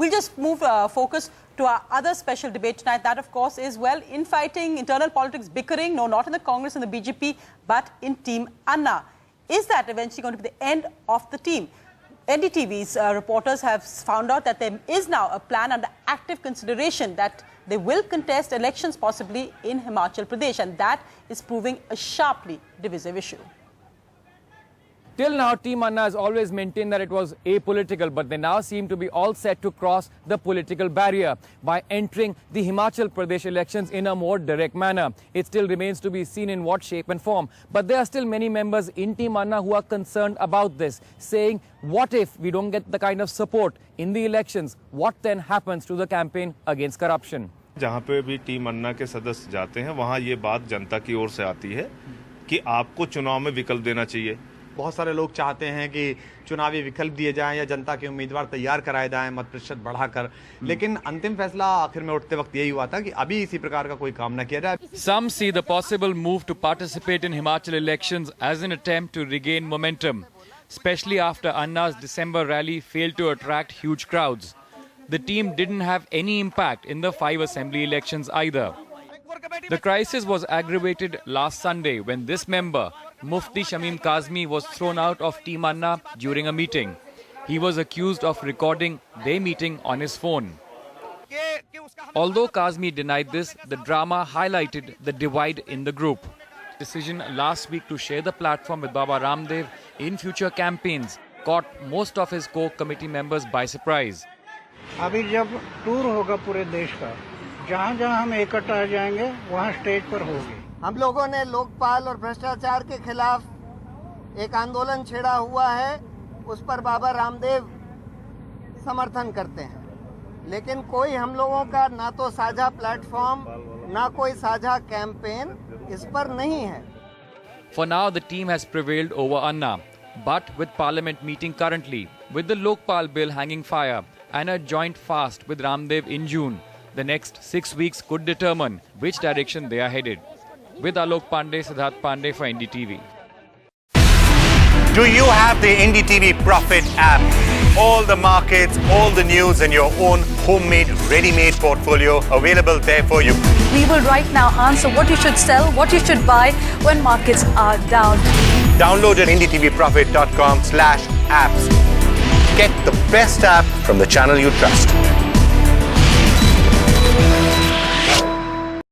We'll just move focus to our other special debate tonight. That, of course, is, well, infighting, internal politics, bickering. No, not in the Congress and the BJP, but in Team Anna. Is that eventually going to be the end of the team? NDTV's reporters have found out that there is now a plan under active consideration that they will contest elections possibly in Himachal Pradesh, and that is proving a sharply divisive issue. Till now, Team Anna has always maintained that it was apolitical, but they now seem to be all set to cross the political barrier by entering the Himachal Pradesh elections in a more direct manner. It still remains to be seen in what shape and form. But there are still many members in Team Anna who are concerned about this, saying, what if we don't get the kind of support in the elections? What then happens to the campaign against corruption? जहाँ पे भी team अन्ना के सदस्य जाते हैं, वहाँ ये बात जनता की ओर से आती है कि आपको चुनाव में विकल्प देना चाहिए। बहुत सारे लोग चाहते हैं कि चुनावी विकल्प दिए जाएं या जनता के उम्मीदवार तैयार कराए जाएं मत प्रतिशत बढ़ाकर, लेकिन अंतिम फैसला आखिर में उठते वक्त यही हुआ था कि अभी इसी प्रकार का कोई काम न किया जाए। Some see the possible move to participate in Himachal elections as an attempt to regain momentum, especially after Anna's December rally failed to attract huge crowds. The team didn't have any impact in the 5 assembly elections either. The crisis was aggravated last Sunday when this member, Mufti Shamim Kazmi, was thrown out of Team Anna during a meeting. He was accused of recording their meeting on his phone. Although Kazmi denied this, the drama highlighted the divide in the group. Decision last week to share the platform with Baba Ramdev in future campaigns caught most of his core committee members by surprise. अभी जब tour होगा पूरे देश का, जहाँ-जहाँ हम इकट्ठा जाएंगे वहाँ स्टेज पर होगी। हम लोगों ने लोकपाल और भ्रष्टाचार के खिलाफ एक आंदोलन छेड़ा हुआ है, उस पर बाबा रामदेव समर्थन करते हैं, लेकिन कोई हम लोगों का ना तो साझा प्लेटफॉर्म ना कोई साझा कैंपेन इस पर नहीं है। For now, the team has prevailed over Anna, but with Parliament meeting currently, with the Lokpal bill hanging fire and a joint fast with Ramdev in June, the next 6 weeks could determine which direction they are headed. With Alok Pandey, Siddharth Pandey for NDTV. Do you have the NDTV Profit app? All the markets, all the news and your own homemade, ready-made portfolio available there for you. We will right now answer what you should sell, what you should buy when markets are down. Download at ndtvprofit.com/apps. Get the best app from the channel you trust.